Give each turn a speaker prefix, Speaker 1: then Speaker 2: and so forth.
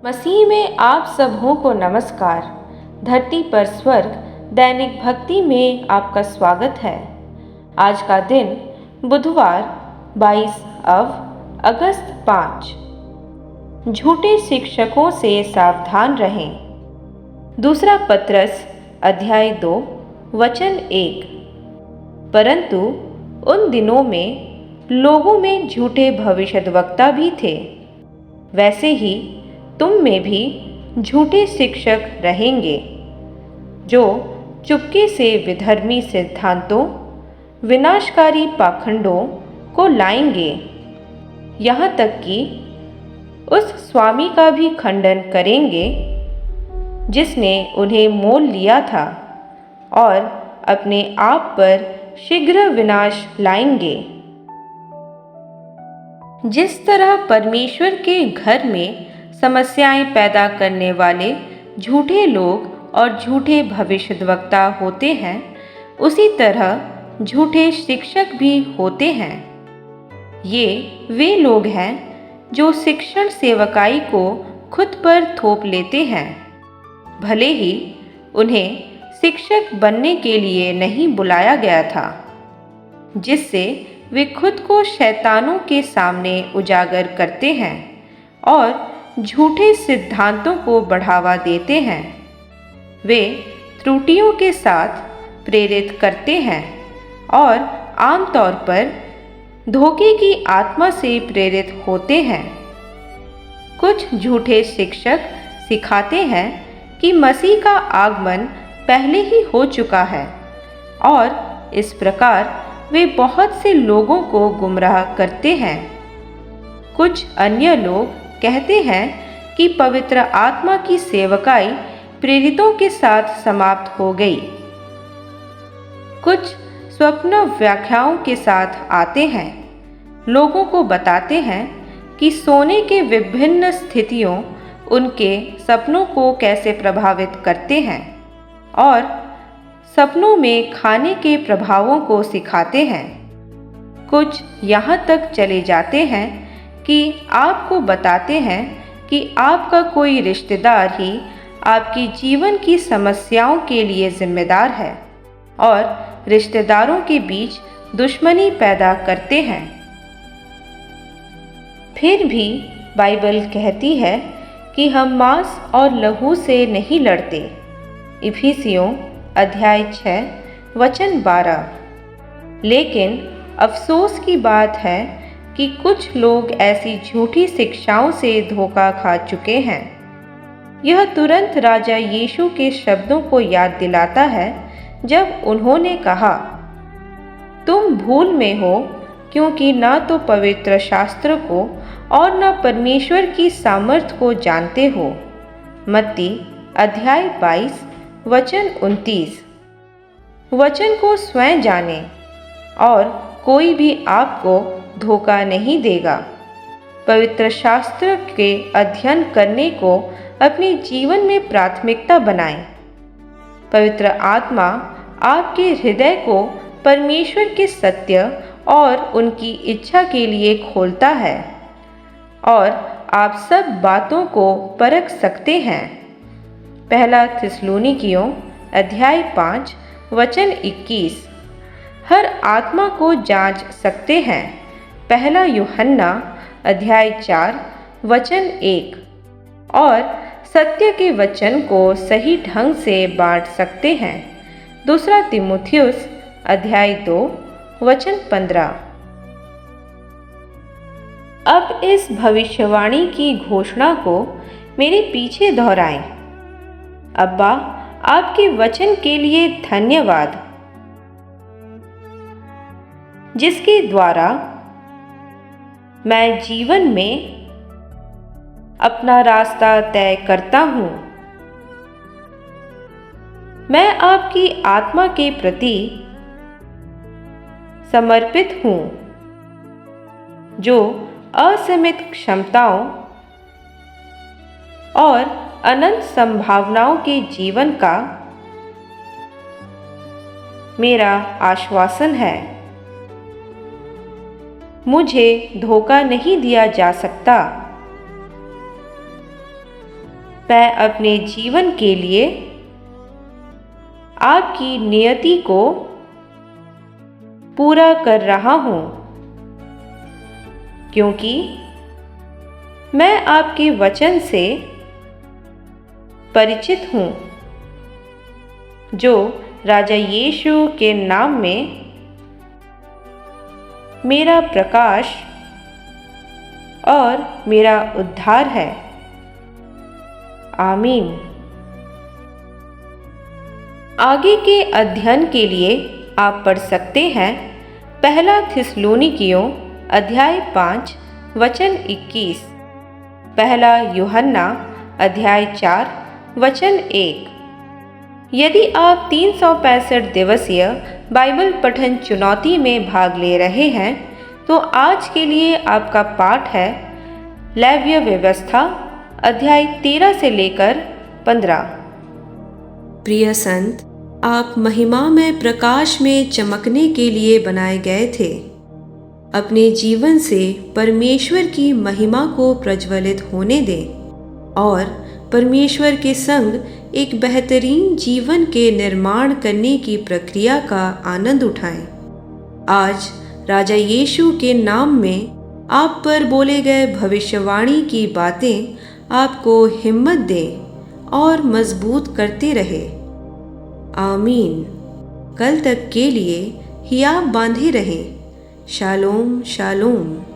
Speaker 1: मसीह में आप सबों को नमस्कार। धरती पर स्वर्ग दैनिक भक्ति में आपका स्वागत है। आज का दिन बुधवार 22 अगस्त 5। झूठे शिक्षकों से सावधान रहें। दूसरा पत्रस अध्याय 2 वचन 1। परंतु उन दिनों में लोगों में झूठे भविष्यद्वक्ता भी थे, वैसे ही तुम में भी झूठे शिक्षक रहेंगे, जो चुपके से विधर्मी सिद्धांतों, विनाशकारी पाखंडों को लाएंगे, यहाँ तक कि उस स्वामी का भी खंडन करेंगे जिसने उन्हें मोल लिया था, और अपने आप पर शीघ्र विनाश लाएंगे। जिस तरह परमेश्वर के घर में समस्याएं पैदा करने वाले झूठे लोग और झूठे भविष्यद्वक्ता होते हैं, उसी तरह झूठे शिक्षक भी होते हैं। ये वे लोग हैं जो शिक्षण सेवकाई को खुद पर थोप लेते हैं, भले ही उन्हें शिक्षक बनने के लिए नहीं बुलाया गया था, जिससे वे खुद को शैतानों के सामने उजागर करते हैं और झूठे सिद्धांतों को बढ़ावा देते हैं। वे त्रुटियों के साथ प्रेरित करते हैं और आमतौर पर धोखे की आत्मा से प्रेरित होते हैं। कुछ झूठे शिक्षक सिखाते हैं कि मसीह का आगमन पहले ही हो चुका है, और इस प्रकार वे बहुत से लोगों को गुमराह करते हैं। कुछ अन्य लोग कहते हैं कि पवित्र आत्मा की सेवकाई प्रेरितों के साथ समाप्त हो गई। कुछ स्वप्न व्याख्याओं के साथ आते हैं, लोगों को बताते हैं कि सोने के विभिन्न स्थितियों उनके सपनों को कैसे प्रभावित करते हैं, और सपनों में खाने के प्रभावों को सिखाते हैं। कुछ यहाँ तक चले जाते हैं कि आपको बताते हैं कि आपका कोई रिश्तेदार ही आपकी जीवन की समस्याओं के लिए जिम्मेदार है, और रिश्तेदारों के बीच दुश्मनी पैदा करते हैं। फिर भी बाइबल कहती है कि हम मांस और लहू से नहीं लड़ते। इफिसियों अध्याय 6 वचन 12। लेकिन अफसोस की बात है कि कुछ लोग ऐसी झूठी शिक्षाओं से धोखा खा चुके हैं। यह तुरंत राजा यीशु के शब्दों को याद दिलाता है, जब उन्होंने कहा, तुम भूल में हो, क्योंकि ना तो पवित्र शास्त्र को और न परमेश्वर की सामर्थ को जानते हो। मत्ती अध्याय 22 वचन 29। वचन को स्वयं जाने, और कोई भी आपको धोखा नहीं देगा। पवित्र शास्त्र के अध्ययन करने को अपने जीवन में प्राथमिकता बनाएं। पवित्र आत्मा आपके हृदय को परमेश्वर के सत्य और उनकी इच्छा के लिए खोलता है, और आप सब बातों को परख सकते हैं। पहला थिस्सलुनीकियों अध्याय 5 वचन 21। हर आत्मा को जांच सकते हैं। पहला यूहन्ना अध्याय 4 वचन 1। और सत्य के वचन को सही ढंग से बांट सकते हैं। दूसरा तीमुथियुस अध्याय 2 वचन 15। अब इस भविष्यवाणी की घोषणा को मेरे पीछे दोहराएं। अब्बा, आपके वचन के लिए धन्यवाद, जिसके द्वारा मैं जीवन में अपना रास्ता तय करता हूँ। मैं आपकी आत्मा के प्रति समर्पित हूँ, जो असीमित क्षमताओं और अनंत संभावनाओं के जीवन का मेरा आश्वासन है। मुझे धोखा नहीं दिया जा सकता। मैं अपने जीवन के लिए आपकी नियति को पूरा कर रहा हूँ, क्योंकि मैं आपके वचन से परिचित हूँ, जो राजा यीशु के नाम में मेरा प्रकाश और मेरा उद्धार है। आमीन। आगे के अध्ययन के लिए आप पढ़ सकते हैं पहला थिस्सलुनीकियों अध्याय 5 वचन 21, पहला यूहन्ना अध्याय 4 वचन 1। यदि आप 365 दिवसीय बाइबल पठन चुनौती में भाग ले रहे हैं तो आज के लिए आपका पाठ है लेव्य व्यवस्था अध्याय 13 से लेकर 15।
Speaker 2: प्रिय संत, आप महिमामय प्रकाश में चमकने के लिए बनाए गए थे। अपने जीवन से परमेश्वर की महिमा को प्रज्वलित होने दें और परमेश्वर के संग एक बेहतरीन जीवन के निर्माण करने की प्रक्रिया का आनंद उठाएं। आज राजा यीशु के नाम में आप पर बोले गए भविष्यवाणी की बातें आपको हिम्मत दें और मजबूत करते रहे। आमीन। कल तक के लिए हियाब बांधे रहें। Shalom shalom.